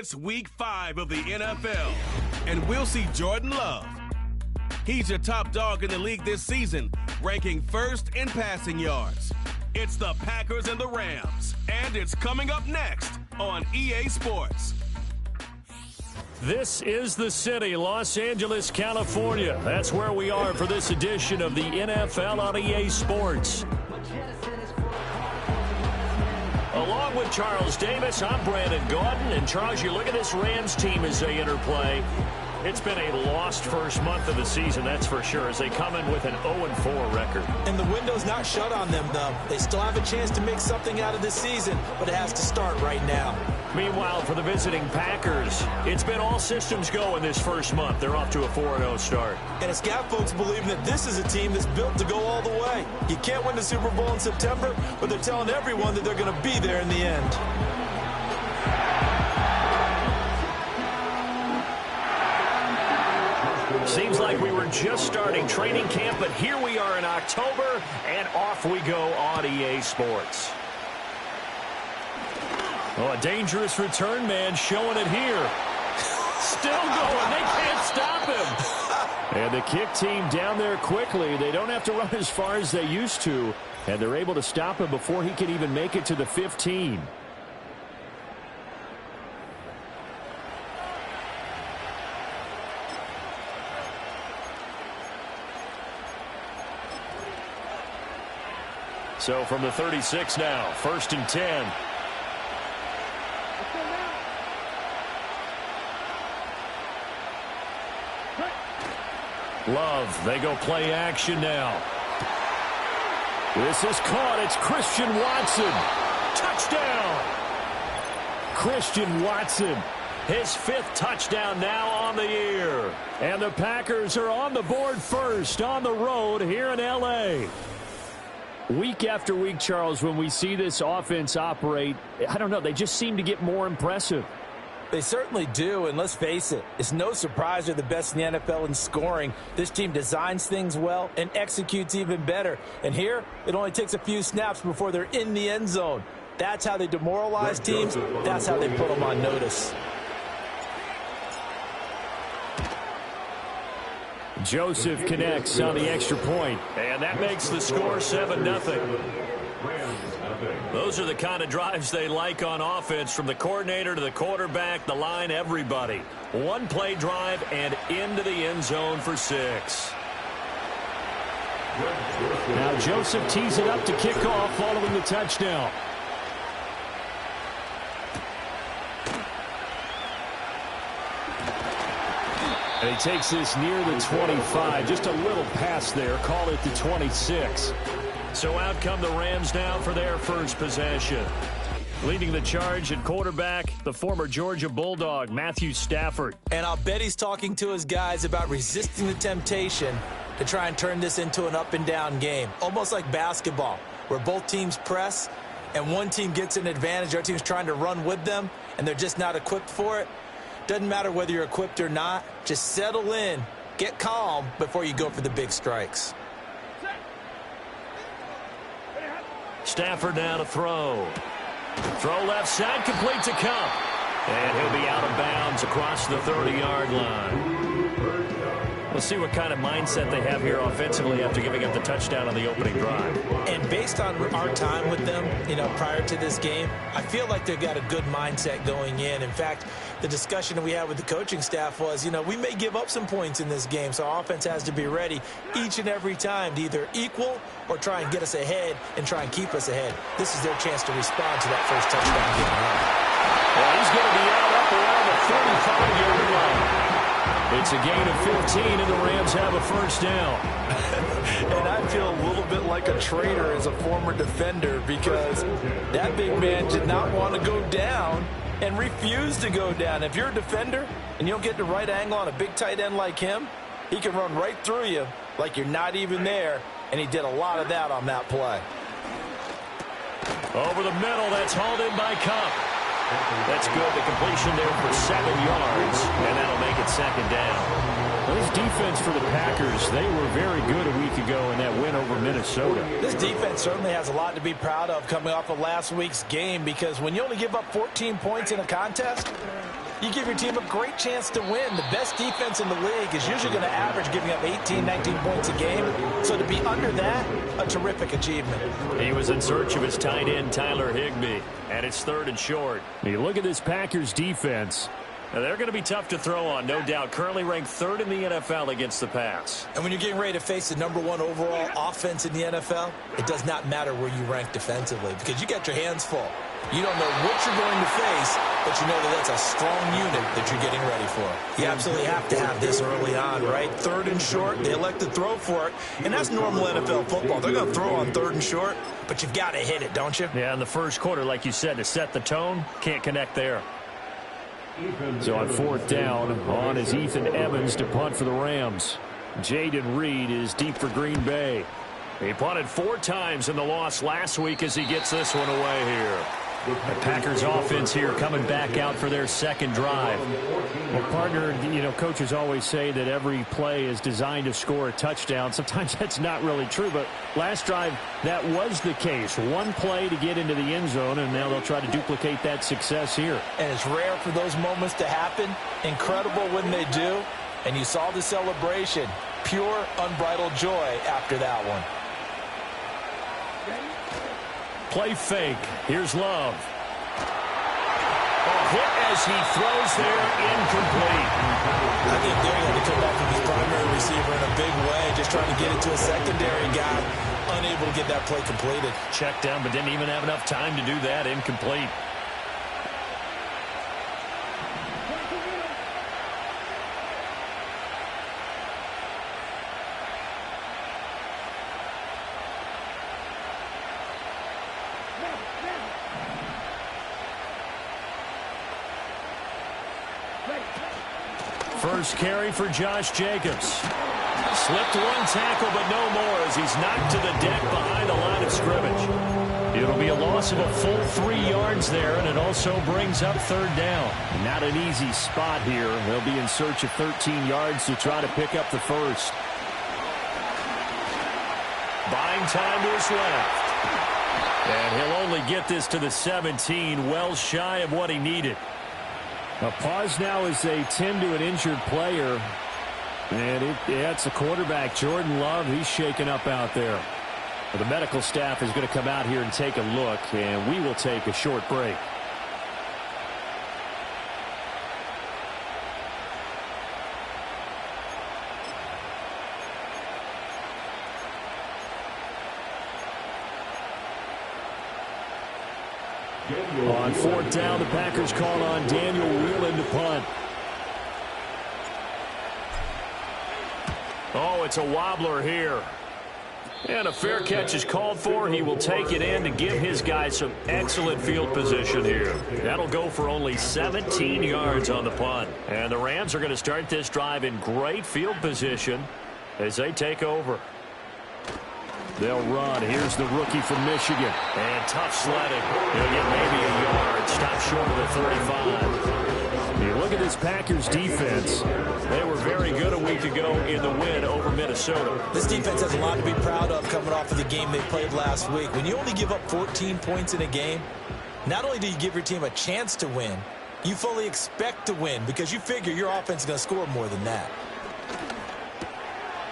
It's week 5 of the NFL, and we'll see Jordan Love. He's your top dog in the league this season, ranking first in passing yards. It's the Packers and the Rams, and it's coming up next on EA Sports. This is the city, Los Angeles, California. That's where we are for this edition of the NFL on EA Sports. Along with Charles Davis, I'm Brandon Gaudin. And Charles, you look at this Rams team as they interplay. It's been a lost first month of the season, that's for sure, as they come in with an 0-4 record. And the window's not shut on them, though. They still have a chance to make something out of this season, but it has to start right now. Meanwhile, for the visiting Packers, it's been all systems go in this first month. They're off to a 4-0 start. And it's got folks believing that this is a team that's built to go all the way. You can't win the Super Bowl in September, but they're telling everyone that they're going to be there in the end. Seems like we were just starting training camp, but here we are in October, and off we go on EA Sports. Oh, a dangerous return man showing it here. Still going. They can't stop him. And the kick team down there quickly. They don't have to run as far as they used to, and they're able to stop him before he can even make it to the 15. So from the 36 now, 1st and 10. Love, they go play action now. This is caught. It's Christian Watson. Touchdown. Christian Watson, his 5th touchdown now on the year. And the Packers are on the board first on the road here in L.A. Week after week, Charles, when we see this offense operate, I don't know, they just seem to get more impressive. They certainly do, and let's face it, it's no surprise they're the best in the NFL in scoring. This team designs things well and executes even better. And here, it only takes a few snaps before they're in the end zone. That's how they demoralize teams. That's how they put them on notice. Joseph connects on the extra point, and that makes the score 7-0. Those are the kind of drives they like on offense, from the coordinator to the quarterback, the line, everybody. One-play drive and into the end zone for 6. Now Joseph tees it up to kick off following the touchdown. And he takes this near the 25, just a little pass there, call it the 26. So out come the Rams now for their first possession. Leading the charge at quarterback, the former Georgia Bulldog, Matthew Stafford. And I'll bet he's talking to his guys about resisting the temptation to try and turn this into an up-and-down game. Almost like basketball, where both teams press, and one team gets an advantage, the other team's trying to run with them, and they're just not equipped for it. Doesn't matter whether you're equipped or not. Just settle in, get calm before you go for the big strikes. Stafford now to throw. Throw left side, complete to Kupp. And he'll be out of bounds across the 30-yard line. We'll see what kind of mindset they have here offensively after giving up the touchdown on the opening drive. And based on our time with them, prior to this game, I feel like they've got a good mindset going in. In fact, the discussion that we had with the coaching staff was, we may give up some points in this game, so our offense has to be ready each and every time to either equal or try and get us ahead and try and keep us ahead. This is their chance to respond to that first touchdown getting run. Well, he's going to be out up around the 35-yard line. It's a gain of 15, and the Rams have a first down. And I feel a little bit like a traitor as a former defender, because that big man did not want to go down and refused to go down. If you're a defender and you don't get the right angle on a big tight end like him, he can run right through you like you're not even there, and he did a lot of that on that play. Over the middle, that's hauled in by Kupp. That's good. The completion there for 7 yards, and that'll make it 2nd down. Well, this defense for the Packers, they were very good a week ago in that win over Minnesota. This defense certainly has a lot to be proud of coming off of last week's game, because when you only give up 14 points in a contest, you give your team a great chance to win. The best defense in the league is usually going to average giving up 18, 19 points a game. So to be under that, a terrific achievement. He was in search of his tight end, Tyler Higbee, and it's 3rd and short. You look at this Packers defense. Now, they're going to be tough to throw on, no doubt. Currently ranked 3rd in the NFL against the pass. And when you're getting ready to face the #1 overall offense in the NFL, it does not matter where you rank defensively because you got your hands full. You don't know what you're going to face, but you know that that's a strong unit that you're getting ready for. You absolutely have to have this early on, right? 3rd and short, they elect to throw for it, and that's normal NFL football. They're going to throw on 3rd and short, but you've got to hit it, don't you? Yeah, in the first quarter, like you said, to set the tone, can't connect there. So on 4th down, on is Ethan Evans to punt for the Rams. Jaden Reed is deep for Green Bay. He punted 4 times in the loss last week as he gets this one away here. The Packers offense here coming back out for their 2nd drive. Well, partner, you know, coaches always say that every play is designed to score a touchdown. Sometimes that's not really true, but last drive, that was the case. One play to get into the end zone, and now they'll try to duplicate that success here. And it's rare for those moments to happen. Incredible when they do. And you saw the celebration. Pure, unbridled joy after that one. Play fake. Here's Love. Hit as he throws there, incomplete. I think they're going to come off of his primary receiver in a big way, just trying to get it to a secondary guy, unable to get that play completed. Checked down, but didn't even have enough time to do that. Incomplete. First carry for Josh Jacobs. Slipped one tackle, but no more as he's knocked to the deck behind the line of scrimmage. It'll be a loss of a full 3 yards there, and it also brings up 3rd down. Not an easy spot here. They'll be in search of 13 yards to try to pick up the first. Buying time to his left. And he'll only get this to the 17, well shy of what he needed. A pause now as they tend to an injured player. And it's the quarterback, Jordan Love. He's shaken up out there. Well, the medical staff is going to come out here and take a look, and we will take a short break. On 4th down, the Packers call on Daniel Whelan to punt. Oh, it's a wobbler here. And a fair catch is called for. He will take it in to give his guys some excellent field position here. That'll go for only 17 yards on the punt. And the Rams are going to start this drive in great field position as they take over. They'll run. Here's the rookie from Michigan. And tough sledding. He'll get maybe a yard. Stop short of the 35. You look at this Packers defense. They were very good a week ago in the win over Minnesota. This defense has a lot to be proud of coming off of the game they played last week. When you only give up 14 points in a game, not only do you give your team a chance to win, you fully expect to win because you figure your offense is going to score more than that.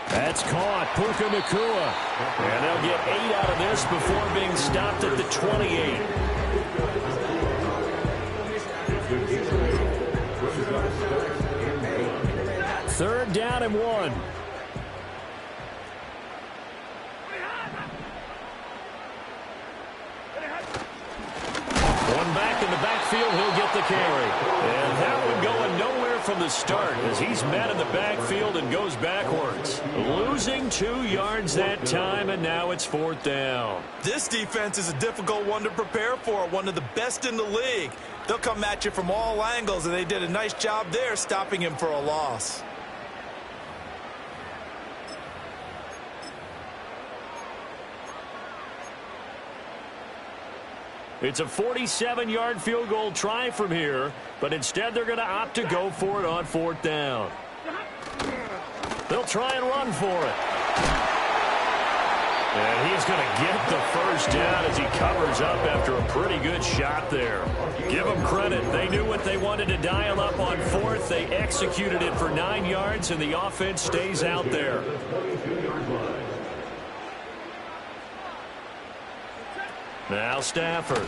That's caught. Puka Nacua. And they'll get 8 out of this before being stopped at the 28. Third down and 1. One back in the backfield, he'll get the carry. And that one going nowhere from the start as he's met in the backfield and goes backwards. Losing 2 yards that time, and now it's 4th down. This defense is a difficult one to prepare for, one of the best in the league. They'll come at you from all angles, and they did a nice job there stopping him for a loss. It's a 47-yard field goal try from here, but instead they're going to opt to go for it on 4th down. They'll try and run for it. And he's going to get the first down as he covers up after a pretty good shot there. Give them credit. They knew what they wanted to dial up on fourth. They executed it for 9 yards, and the offense stays out there. Now Stafford.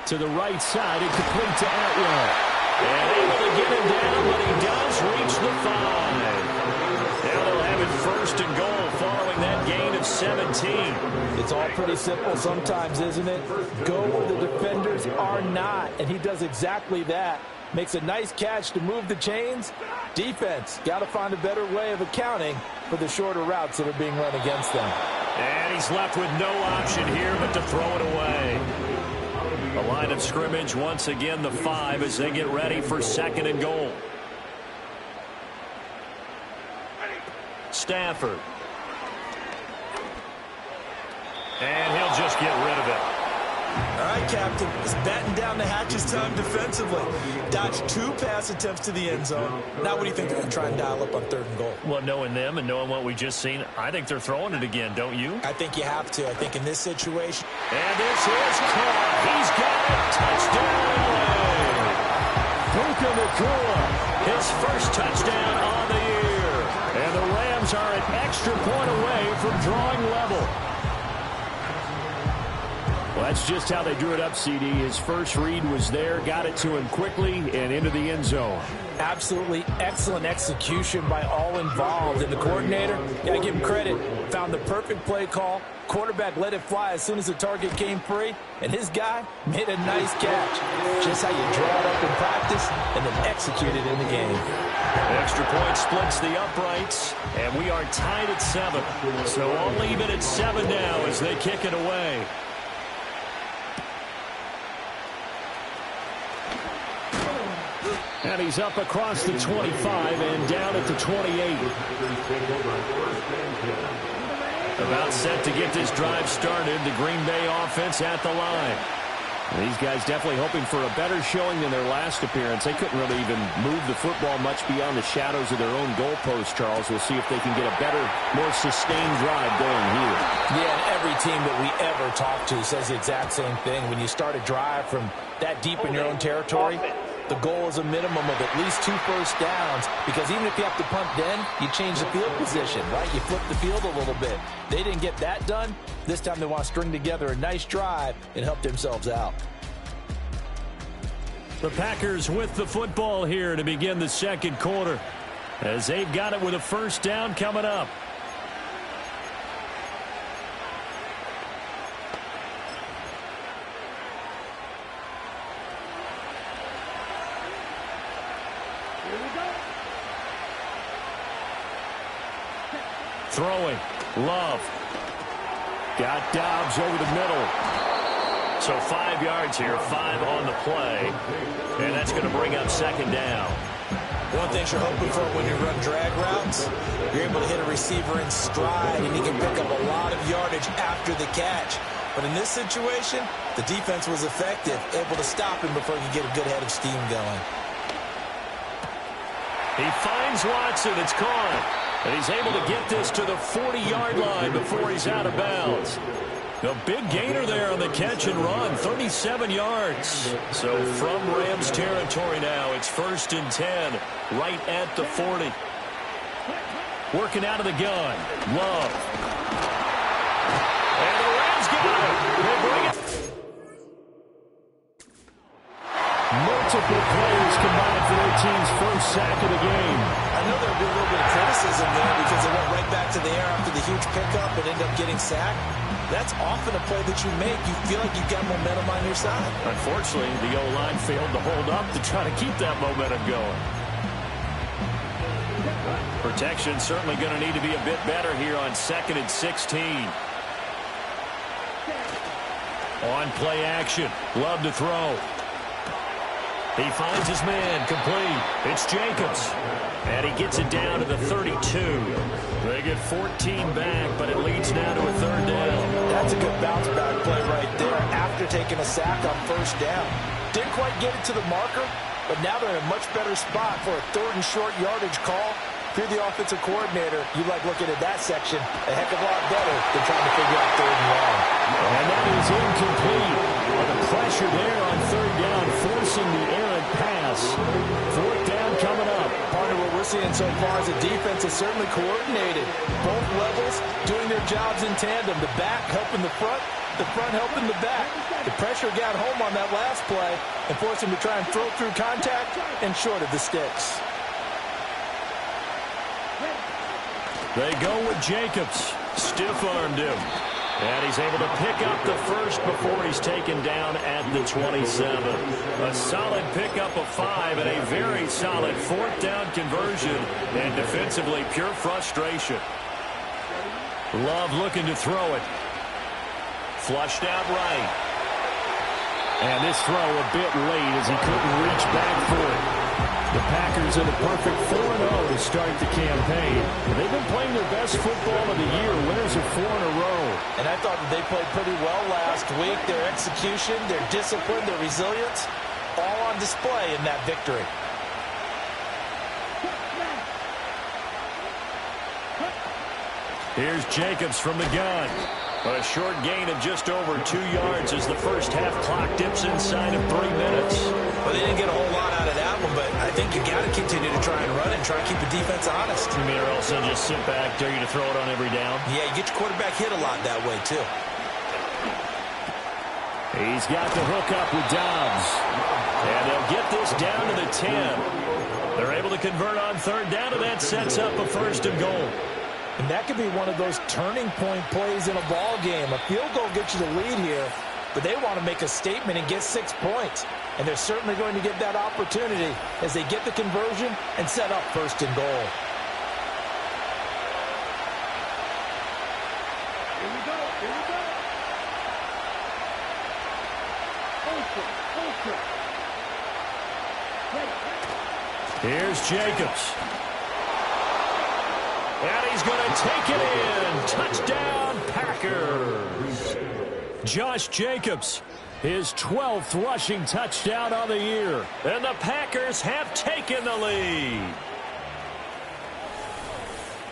To the right side, incomplete to Atwell. And able to get him down, but he does reach the 5. Now they'll have it first and goal following that gain of 17. It's all pretty simple sometimes, isn't it? Go where the defenders are not, and he does exactly that. Makes a nice catch to move the chains. Defense got to find a better way of accounting for the shorter routes that are being run against them. And he's left with no option here but to throw it away. The line of scrimmage, once again, the 5 as they get ready for second and goal. Stafford. And he'll just get rid of it. All right, Captain. It's batten down the hatches time defensively. Dodged 2 pass attempts to the end zone. Now what do you think they're going to try and dial up on third and goal? Well, knowing them and knowing what we just seen, I think they're throwing it again, don't you? I think you have to. I think in this situation. And this is caught. He's got it. Touchdown, LA. Puka Nacua, his first touchdown on the year. And the Rams are an extra point away from drawing level. Well, that's just how they drew it up, CD. His first read was there, got it to him quickly, and into the end zone. Absolutely excellent execution by all involved. And the coordinator, got to give him credit, found the perfect play call. Quarterback let it fly as soon as the target came free, and his guy made a nice catch. Just how you draw it up in practice and then execute it in the game. Extra point splits the uprights, and we are tied at 7. So I'll leave it at 7 now as they kick it away. And he's up across the 25 and down at the 28. About set to get this drive started. The Green Bay offense at the line. And these guys definitely hoping for a better showing than their last appearance. They couldn't really even move the football much beyond the shadows of their own goalpost, Charles. We'll see if they can get a better, more sustained drive going here. Yeah, and every team that we ever talk to says the exact same thing. When you start a drive from that deep in your own territory, the goal is a minimum of at least 2 first downs, because even if you have to punt then, you change the field position, right? You flip the field a little bit. They didn't get that done. This time they want to string together a nice drive and help themselves out. The Packers with the football here to begin the second quarter, as they've got it with a first down coming up. Throwing. Love. Got Dobbs over the middle. So 5 yards here, 5 on the play. And that's going to bring up second down. One thing you're hoping for when you run drag routes, you're able to hit a receiver in stride, and he can pick up a lot of yardage after the catch. But in this situation, the defense was effective, able to stop him before he could get a good head of steam going. He finds Watson. It's caught. And he's able to get this to the 40-yard line before he's out of bounds. A big gainer there on the catch and run, 37 yards. So from Rams territory now, it's 1st and 10, right at the 40. Working out of the gun, Love. And the Rams get it. They bring it. Multiple players combined for their team's first sack of the game. I know there'll be a little bit of criticism there because they went right back to the air after the huge pickup and ended up getting sacked. That's often a play that you make. You feel like you've got momentum on your side. Unfortunately, the O-line failed to hold up to try to keep that momentum going. Protection certainly going to need to be a bit better here on 2nd and 16. On play action. Love to throw. He finds his man, complete. It's Jacobs. And he gets it down to the 32. They get 14 back, but it leads now to a 3rd down. That's a good bounce back play right there after taking a sack on 1st down. Didn't quite get it to the marker, but now they're in a much better spot for a 3rd and short yardage call. If you're the offensive coordinator, you like looking at that section a heck of a lot better than trying to figure out third and long. And that is incomplete. The pressure there on third down, forcing the errant pass. Fourth down coming up. Partner, what we're seeing so far is the defense is certainly coordinated. Both levels doing their jobs in tandem. The back helping the front helping the back. The pressure got home on that last play and forced him to try and throw through contact and short of the sticks. They go with Jacobs. Stiff-armed him. And he's able to pick up the first before he's taken down at the 27. A solid pickup of 5 and a very solid fourth down conversion. And defensively, pure frustration. Love looking to throw it. Flushed out right. And this throw a bit late as he couldn't reach back for it. The Packers are the perfect 4-0 to start the campaign. They've been playing their best football of the year. Winners of 4 in a row. And I thought that they played pretty well last week. Their execution, their discipline, their resilience, all on display in that victory. Here's Jacobs from the gun. A short gain of just over 2 yards as the first half clock dips inside of 3 minutes. Well, they didn't get a whole lot out of that one, but I think you got to continue to try and run and try and keep the defense honest. You mean, or else they'll just sit back, dare you to throw it on every down? Yeah, you get your quarterback hit a lot that way, too. He's got the hook up with Dobbs. And they'll get this down to the 10. They're able to convert on third down, and that sets up a first and goal. And that could be one of those turning point plays in a ball game. A field goal gets you the lead here, but they want to make a statement and get 6 points. And they're certainly going to get that opportunity as they get the conversion and set up first and goal. Here we go. Here's Jacobs. And he's going to take it in. Touchdown, Packers. Josh Jacobs, his 12th rushing touchdown on the year. And the Packers have taken the lead.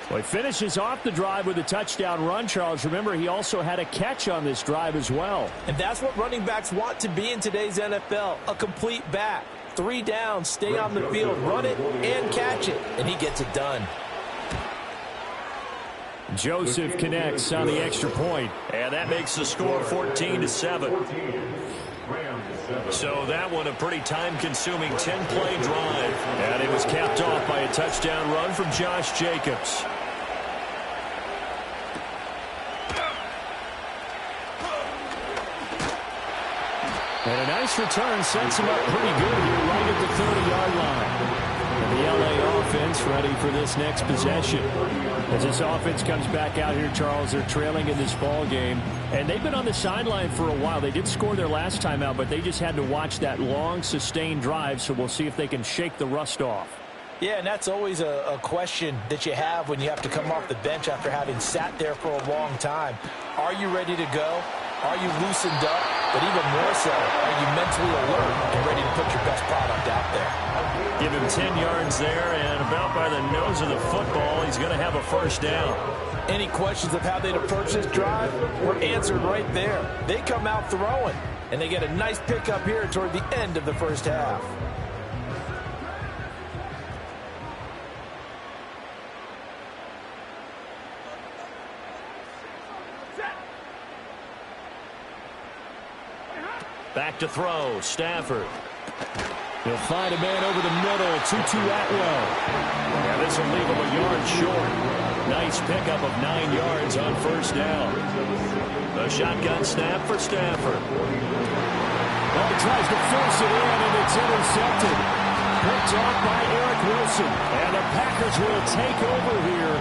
Well, he finishes off the drive with a touchdown run, Charles. Remember, he also had a catch on this drive as well. And that's what running backs want to be in today's NFL, a complete back. 3 downs, stay on the field, run it, and catch it. And he gets it done. Joseph connects on the extra point, and that makes the score 14-7. So that one a pretty time-consuming 10-play drive, and it was capped off by a touchdown run from Josh Jacobs. And a nice return sets him up pretty good here right at the 30-yard line. And the LA offense ready for this next possession. As this offense comes back out here, Charles, they're trailing in this ball game. And they've been on the sideline for a while. They did score their last time out, but they just had to watch that long, sustained drive. So we'll see if they can shake the rust off. Yeah, and that's always a question that you have when you have to come off the bench after having sat there for a long time. Are you ready to go? Are you loosened up? But even more so, are you mentally alert and ready to put your best product out there? Give him 10 yards there, and about by the nose of the football, he's going to have a first down. Any questions of how they'd approach this drive were answered right there. They come out throwing, and they get a nice pickup here toward the end of the first half. Back to throw, Stafford. He'll find a man over the middle, Tutu Atwell. Yeah, this will leave him a yard short. Nice pickup of 9 yards on first down. A shotgun snap for Stafford. Well, he tries to force it in, and it's intercepted. Picked off by Eric Wilson. And the Packers will take over here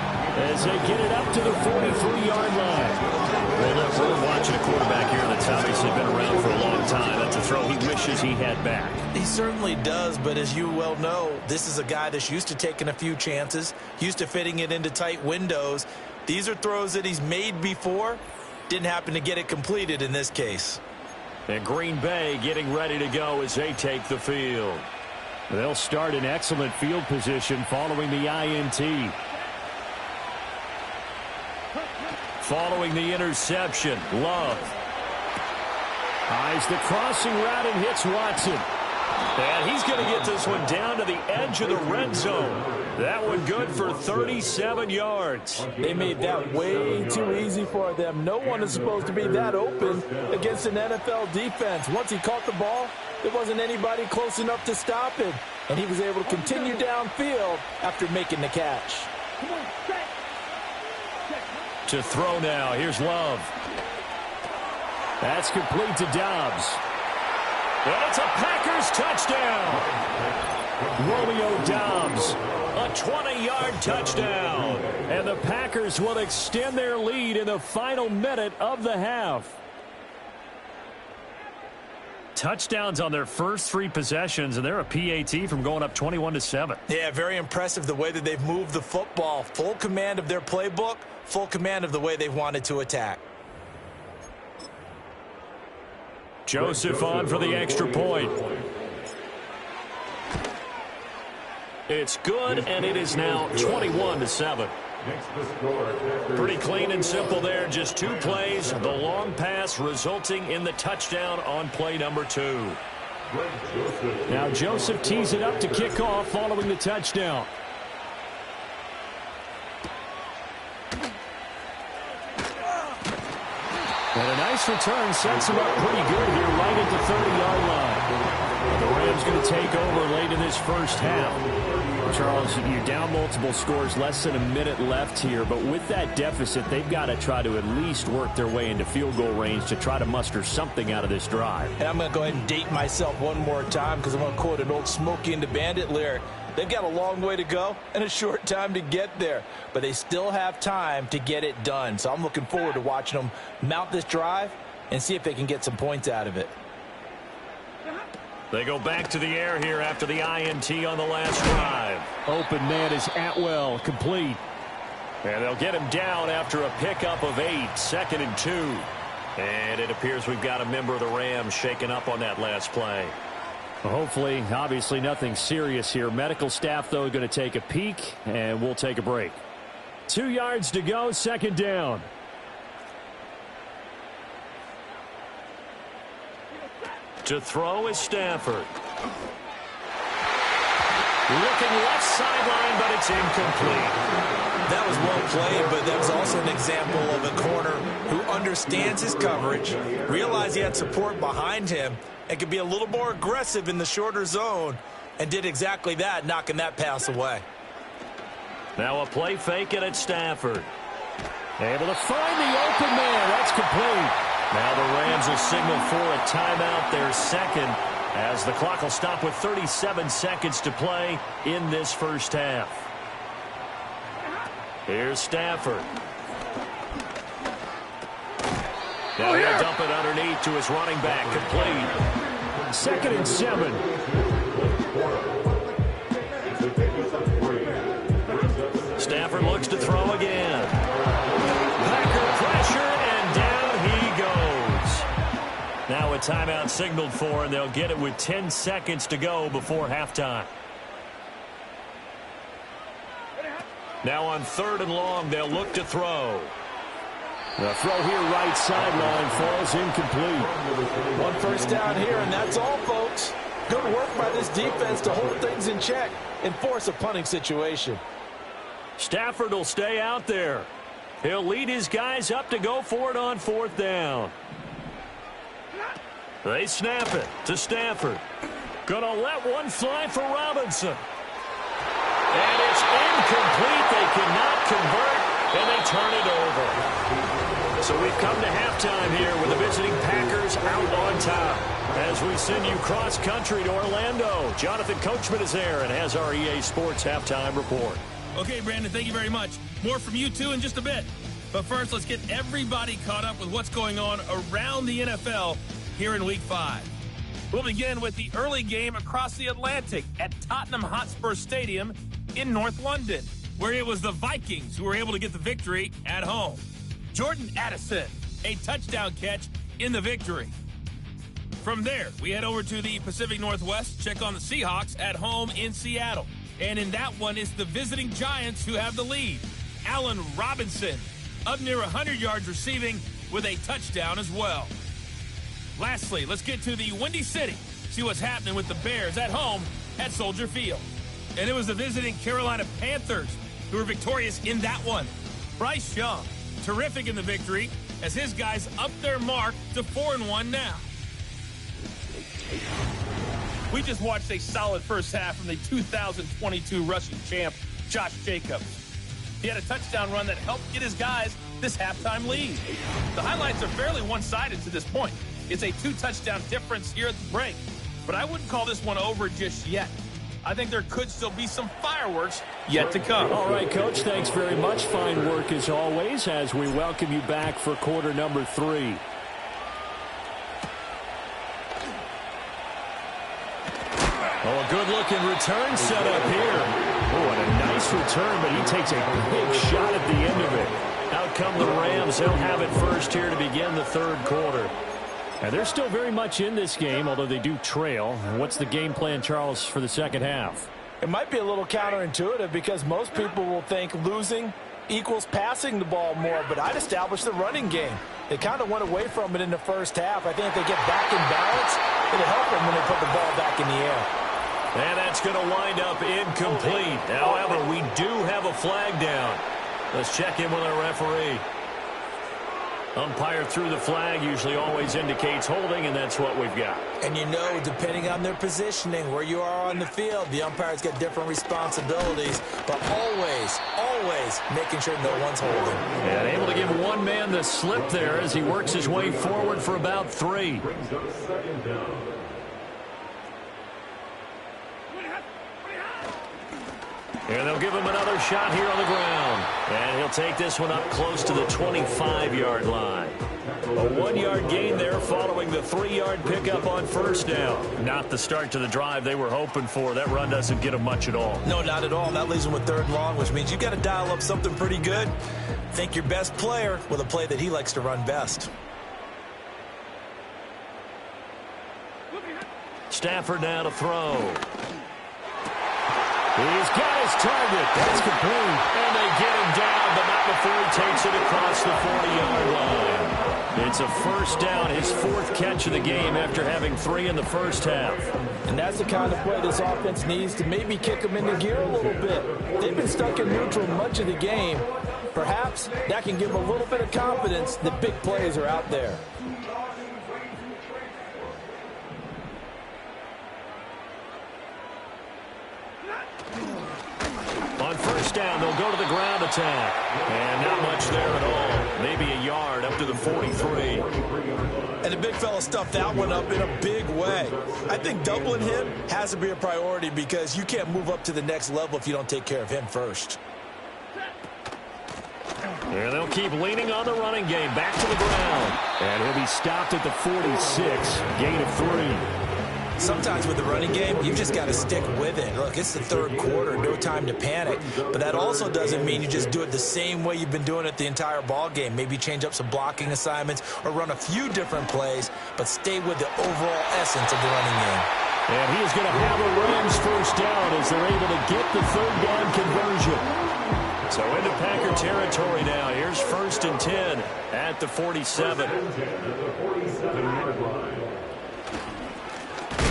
as they get it up to the 43-yard line. Well, look, we're watching a quarterback here that's obviously been around for a long time. That's a throw he wishes he had back. He certainly does, but as you well know, this is a guy that's used to taking a few chances, used to fitting it into tight windows. These are throws that he's made before. Didn't happen to get it completed in this case. And Green Bay getting ready to go as they take the field. They'll start in excellent field position following the INT. Following the interception, Love. Eyes the crossing route and hits Watson. And he's going to get this one down to the edge of the red zone. That one good for 37 yards. They made that way too easy for them. No one is supposed to be that open against an NFL defense. Once he caught the ball, there wasn't anybody close enough to stop him. And he was able to continue downfield after making the catch. To throw now, here's Love. That's complete to Dobbs. And it's a Packers touchdown. Romeo Dobbs, a 20-yard touchdown. And the Packers will extend their lead in the final minute of the half. Touchdowns on their first 3 possessions, and they're a PAT from going up 21-7. Yeah, very impressive the way that they've moved the football. Full command of their playbook, full command of the way they've wanted to attack. Joseph on for the extra point. It's good, and it is now 21-7. Pretty clean and simple there. Just 2 plays. The long pass resulting in the touchdown on play number 2. Now Joseph tees it up to kick off following the touchdown. And a nice return sets him up pretty good here right at the 30-yard line. The Rams going to take over late in this first half. Charles, you're down multiple scores, less than a minute left here, but with that deficit, they've got to try to at least work their way into field goal range to try to muster something out of this drive. And I'm going to go ahead and date myself one more time because I'm going to quote an old Smokey and the Bandit lyric. They've got a long way to go and a short time to get there, but they still have time to get it done. So I'm looking forward to watching them mount this drive and see if they can get some points out of it. They go back to the air here after the INT on the last drive. Open man is Atwell, complete. And they'll get him down after a pickup of 8, 2nd and 2. And it appears we've got a member of the Rams shaken up on that last play. Well, hopefully, obviously nothing serious here. Medical staff, though, going to take a peek, and we'll take a break. 2 yards to go, 2nd down. To throw is Stafford. Looking left sideline, but it's incomplete. That was well played, but that was also an example of a corner who understands his coverage, realized he had support behind him, and could be a little more aggressive in the shorter zone, and did exactly that, knocking that pass away. Now a play fake, and it's Stafford. Able to find the open man. That's complete. Now the Rams will signal for a timeout, their second, as the clock will stop with 37 seconds to play in this first half. Here's Stafford. Now he'll dump it underneath to his running back, complete. 2nd and 7. Stafford looks to throw again. Packer pressure, and down he goes. Now a timeout signaled for, and they'll get it with 10 seconds to go before halftime. Now on 3rd and long, they'll look to throw. The throw here right sideline falls incomplete. 1 first down here, and that's all, folks. Good work by this defense to hold things in check and force a punting situation. Stafford will stay out there. He'll lead his guys up to go for it on 4th down. They snap it to Stafford. Gonna let one fly for Robinson. And it's incomplete. They cannot convert, and they turn it over. So we've come to halftime here with the visiting Packers out on top. As we send you cross-country to Orlando, Jonathan Coachman is there and has our EA Sports halftime report. Okay, Brandon, thank you very much. More from you, too, in just a bit. But first, let's get everybody caught up with what's going on around the NFL here in Week 5. We'll begin with the early game across the Atlantic at Tottenham Hotspur Stadium in North London, where it was the Vikings who were able to get the victory at home. Jordan Addison, a touchdown catch in the victory. From there, we head over to the Pacific Northwest, check on the Seahawks at home in Seattle. And in that one, it's the visiting Giants who have the lead. Allen Robinson up near 100 yards receiving with a touchdown as well. Lastly, let's get to the Windy City, see what's happening with the Bears at home at Soldier Field. And it was the visiting Carolina Panthers who were victorious in that one. Bryce Young, terrific in the victory as his guys up their mark to 4-1 now. We just watched a solid first half from the 2022 rushing champ, Josh Jacobs. He had a touchdown run that helped get his guys this halftime lead. The highlights are fairly one-sided to this point. It's a 2-touchdown difference here at the break, but I wouldn't call this one over just yet. I think there could still be some fireworks yet to come. All right, Coach, thanks very much. Fine work as always as we welcome you back for quarter number 3. Oh, a good-looking return set up here. Oh, and a nice return, but he takes a big shot at the end of it. Out come the Rams. They'll have it first here to begin the third quarter. And they're still very much in this game, although they do trail. What's the game plan, Charles, for the second half? It might be a little counterintuitive because most people will think losing equals passing the ball more, but I'd establish the running game. They kind of went away from it in the first half. I think if they get back in balance, it'll help them when they put the ball back in the air. And that's going to wind up incomplete. However, we do have a flag down. Let's check in with our referee. Umpire threw the flag, usually always indicates holding, and that's what we've got. And you know, depending on their positioning, where you are on the field, the umpire's got different responsibilities, but always making sure no one's holding. And able to give one man the slip there as he works his way forward for about 3. And they'll give him another shot here on the ground. And he'll take this one up close to the 25-yard line. A 1-yard gain there following the 3-yard pickup on first down. Not the start to the drive they were hoping for. That run doesn't get them much at all. No, not at all. That leaves them with 3rd and long, which means you've got to dial up something pretty good. Think your best player with a play that he likes to run best. Stafford now to throw. He's got his target. That's complete. And they get him down, but not before he takes it across the 40-yard line. It's a first down, his 4th catch of the game after having 3 in the first half. And that's the kind of play this offense needs to maybe kick them into gear a little bit. They've been stuck in neutral much of the game. Perhaps that can give them a little bit of confidence that big plays are out there. On first down, they'll go to the ground attack. And not much there at all. Maybe a yard up to the 43. And the big fella stuffed that one up in a big way. I think doubling him has to be a priority because you can't move up to the next level if you don't take care of him first. And they'll keep leaning on the running game. Back to the ground. And he'll be stopped at the 46. Gain of 3. Sometimes with the running game, you've just got to stick with it. Look, it's the 3rd quarter, no time to panic. But that also doesn't mean you just do it the same way you've been doing it the entire ball game. Maybe change up some blocking assignments or run a few different plays, but stay with the overall essence of the running game. And he is going to have a Rams first down as they're able to get the 3rd down conversion. So into Packer territory now. Here's 1st and 10 at the 47.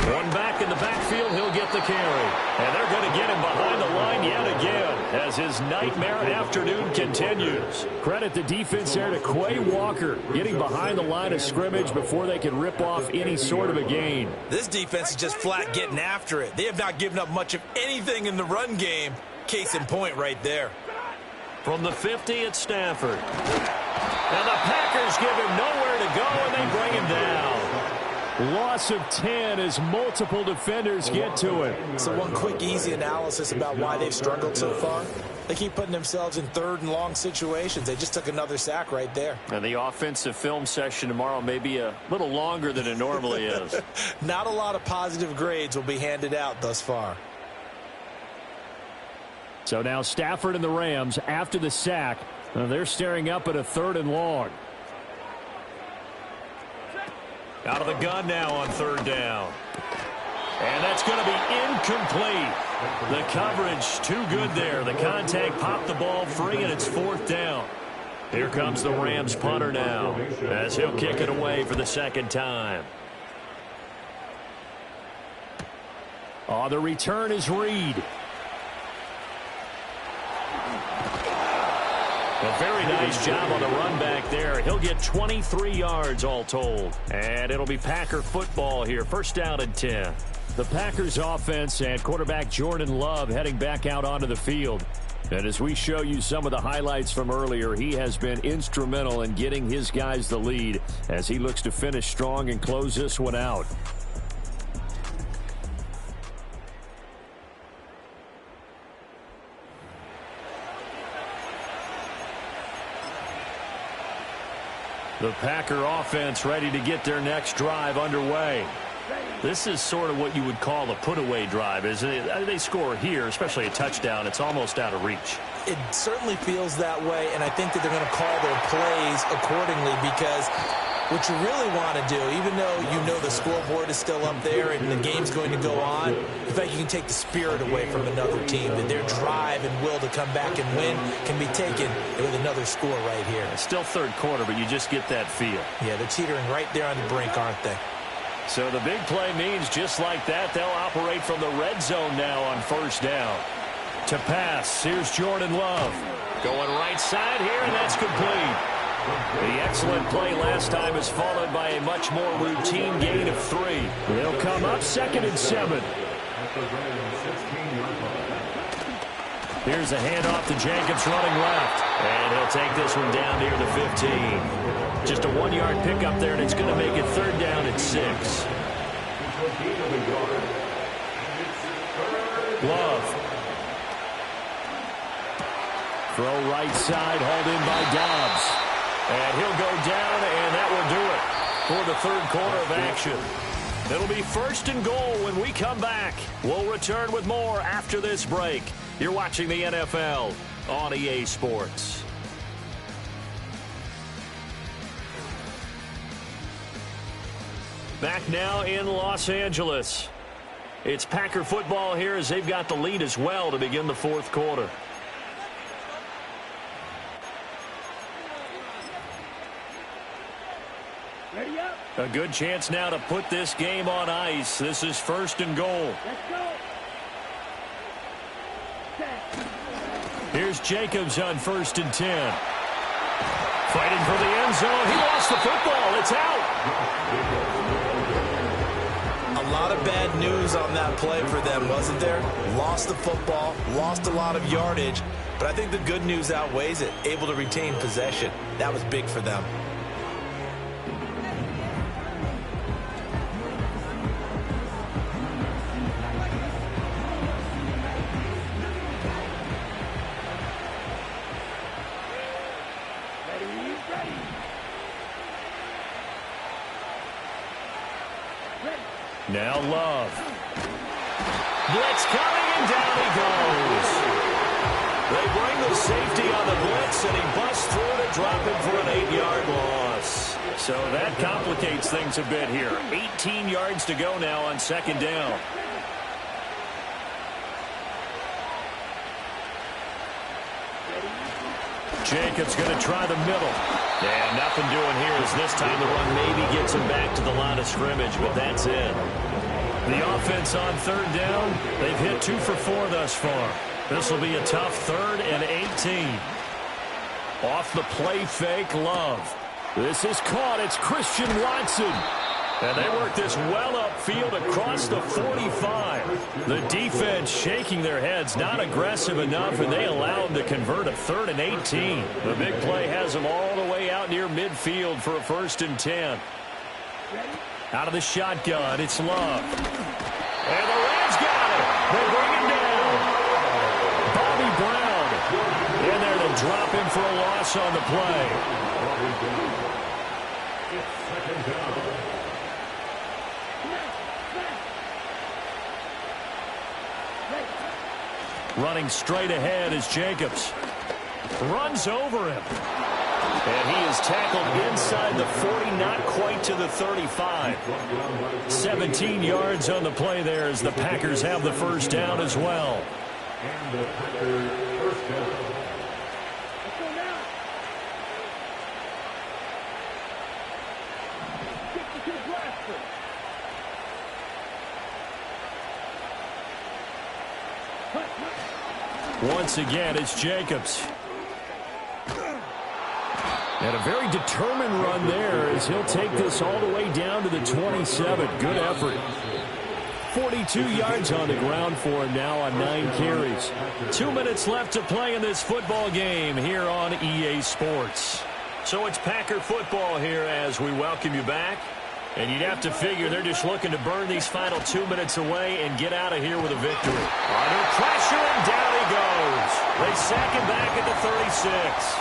One back in the backfield, he'll get the carry. And they're going to get him behind the line yet again as his nightmare afternoon continues. Credit the defense there to Quay Walker, getting behind the line of scrimmage before they can rip off any sort of a gain. This defense is just flat getting after it. They have not given up much of anything in the run game. Case in point right there. From the 50, it's Stafford. And the Packers give him nowhere to go, and they bring him down. Loss of 10 as multiple defenders get to it. So one quick, easy analysis about why they've struggled so far. They keep putting themselves in 3rd and long situations. They just took another sack right there. And the offensive film session tomorrow may be a little longer than it normally is. Not a lot of positive grades will be handed out thus far. So now Stafford and the Rams, after the sack, they're staring up at a 3rd and long. Out of the gun now on third down. And that's going to be incomplete. The coverage too good there. The contact popped the ball free, and it's fourth down. Here comes the Rams punter now as he'll kick it away for the second time. The return is Reed. A very nice job on the run back there. He'll get 23 yards all told. And it'll be Packer football here. First down and 10. The Packers offense and quarterback Jordan Love heading back out onto the field. And as we show you some of the highlights from earlier, he has been instrumental in getting his guys the lead as he looks to finish strong and close this one out. The Packer offense ready to get their next drive underway. This is sort of what you would call a put-away drive, isn't it? They score here, especially a touchdown. It's almost out of reach. It certainly feels that way, and I think that they're going to call their plays accordingly because what you really want to do, even though you know the scoreboard is still up there and the game's going to go on, in fact, you can take the spirit away from another team, that their drive and will to come back and win can be taken with another score right here. It's still third quarter, but you just get that feel. Yeah, they're teetering right there on the brink, aren't they? So the big play means just like that, they'll operate from the red zone now on first down. To pass, here's Jordan Love. Going right side here, and that's complete. The excellent play last time is followed by a much more routine gain of 3. They'll come up 2nd and 7. Here's a handoff to Jacobs running left. And he'll take this one down near the 15. Just a 1-yard pickup there, and it's going to make it third down at 6. Love. Throw right side, hauled in by Dobbs. And he'll go down, and that will do it for the third quarter of action. It'll be first and goal when we come back. We'll return with more after this break. You're watching the NFL on EA Sports. Back now in Los Angeles. It's Packer football here as they've got the lead as well to begin the fourth quarter. A good chance now to put this game on ice. This is first and goal. Here's Jacobs on first and 10. Fighting for the end zone. He lost the football. It's out. A lot of bad news on that play for them, wasn't there? Lost the football, lost a lot of yardage, but I think the good news outweighs it. Able to retain possession. That was big for them. Now Love. Blitz coming, and down he goes. They bring the safety on the blitz, and he busts through to drop him for an 8-yard loss. So that complicates things a bit here. 18 yards to go now on second down. Jacobs going to try the middle. Yeah, nothing doing here as this time the run maybe gets him back to the line of scrimmage, but that's it. The offense on third down, they've hit 2 for 4 thus far. This will be a tough 3rd and 18. Off the play fake, Love. This is caught. It's Christian Watson. And they work this well upfield across the 45. The defense shaking their heads, not aggressive enough, and they allow them to convert a 3rd and 18. The big play has them all the way out near midfield for a 1st and 10. Out of the shotgun, it's Love. And the Rams got it. They bring him down. Bobby Brown in there to drop him for a loss on the play. Running straight ahead is Jacobs. Runs over him. And he is tackled inside the 40, not quite to the 35. 17 yards on the play there as the Packers have the first down as well. And the Packers first down. Once again, it's Jacobs. And a very determined run there as he'll take this all the way down to the 27. Good effort. 42 yards on the ground for him now on 9 carries. 2 minutes left to play in this football game here on EA Sports. So it's Packer football here as we welcome you back. And you'd have to figure they're just looking to burn these final 2 minutes away and get out of here with a victory. Under pressure, and down he goes. They sack him back at the 36.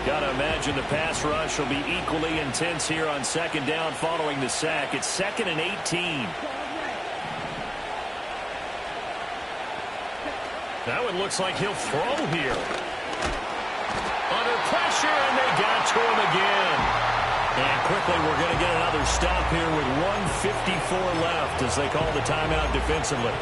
Got to imagine the pass rush will be equally intense here on second down following the sack. It's 2nd and 18. That one looks like he'll throw here. Under pressure, and they got to him again. And quickly, we're going to get another stop here with 1:54 left as they call the timeout defensively.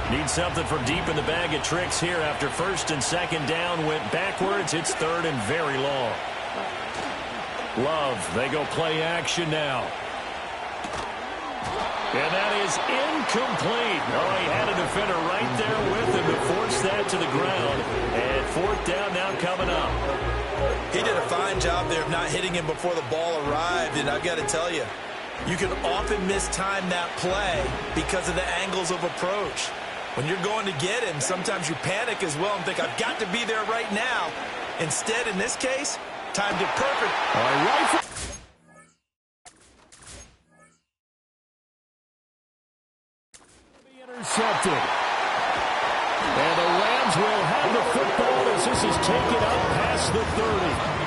Need something from deep in the bag of tricks here after first and second down went backwards. It's 3rd and very long. Love, they go play action now. And that is incomplete. Oh, he had a defender right there with him to force that to the ground. And 4th down now coming up. He did a fine job there of not hitting him before the ball arrived. And I've got to tell you, you can often mistime that play because of the angles of approach. When you're going to get him, sometimes you panic as well and think, I've got to be there right now. Instead, in this case, timed it perfect. All right. Intercepted. And the Rams will have the football as this is taken up past the 30.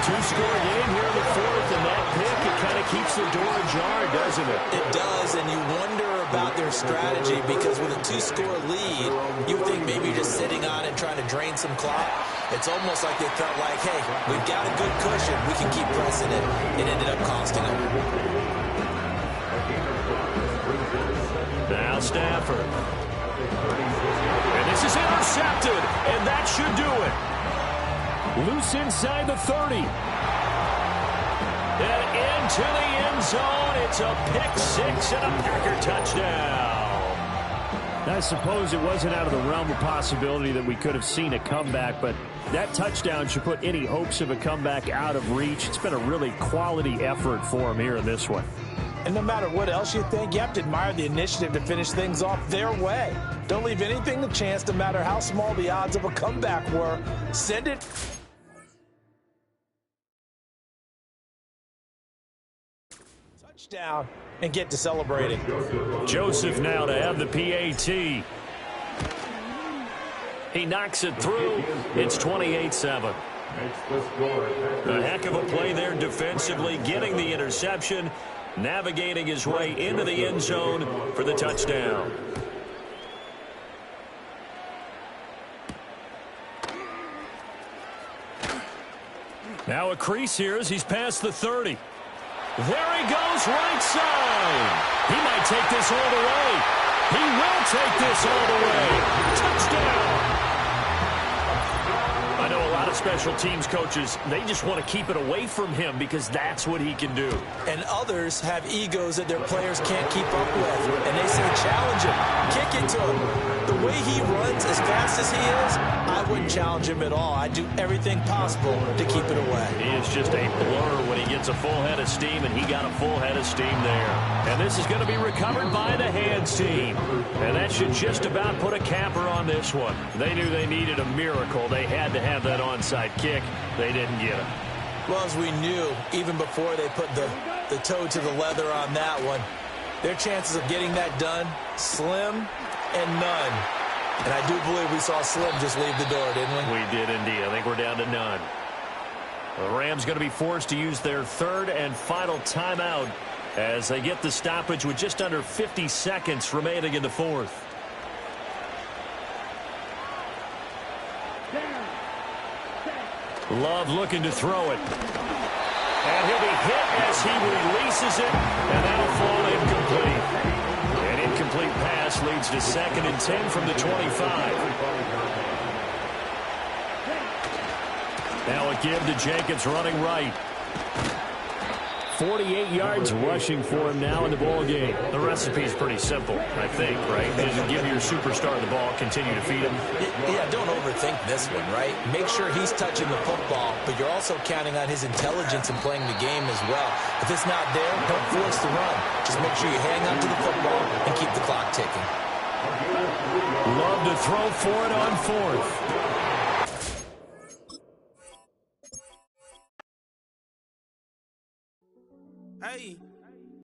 2-score game here in the 4th, and that pick, it kind of keeps the door ajar, doesn't it? It does, and you wonder about their strategy because with a 2-score lead, you think maybe you're just sitting on it trying to drain some clock. It's almost like they felt like, hey, we've got a good cushion. We can keep pressing it. It ended up costing them. Now Stafford. And this is intercepted, and that should do it. Loose inside the 30. And into the end zone. It's a pick-6 and a Packer touchdown. I suppose it wasn't out of the realm of possibility that we could have seen a comeback, but that touchdown should put any hopes of a comeback out of reach. It's been a really quality effort for him here in this one. And no matter what else you think, you have to admire the initiative to finish things off their way. Don't leave anything to chance, no matter how small the odds of a comeback were. Send it. Touchdown and get to celebrating. Joseph now to have the PAT. He knocks it through. It's 28-7. A heck of a play there defensively, getting the interception, navigating his way into the end zone for the touchdown. Now a crease here as he's past the 30. There he goes, right side. He might take this all the way. He will take this all the way. Touchdown. I know a lot of special teams coaches, they just want to keep it away from him because that's what he can do. And others have egos that their players can't keep up with. And they say, challenge him, kick it to him. The way he runs as fast as he is, I wouldn't challenge him at all. I'd do everything possible to keep it away. He is just a blur when he gets a full head of steam, and he got a full head of steam there. And this is going to be recovered by the hands team. And that should just about put a capper on this one. They knew they needed a miracle. They had to have that onside kick. They didn't get it. Well, as we knew, even before they put the toe to the leather on that one, their chances of getting that done, slim and none. And I do believe we saw Slim just leave the door, didn't we? We did indeed. I think we're down to none. The Rams going to be forced to use their 3rd and final timeout as they get the stoppage with just under 50 seconds remaining in the 4th. Love looking to throw it. And he'll be hit as he releases it, and that'll fall incomplete. An incomplete pass leads to 2nd and 10 from the 25. Now a give to Jenkins running right. 48 yards rushing for him now in the ball game. The recipe's pretty simple, I think, right? Just give your superstar the ball, continue to feed him. Yeah, don't overthink this one, right? Make sure he's touching the football, but you're also counting on his intelligence in playing the game as well. If it's not there, don't force the run. Just make sure you hang on to the football and keep the clock ticking. Love to throw for it on 4th. Hey.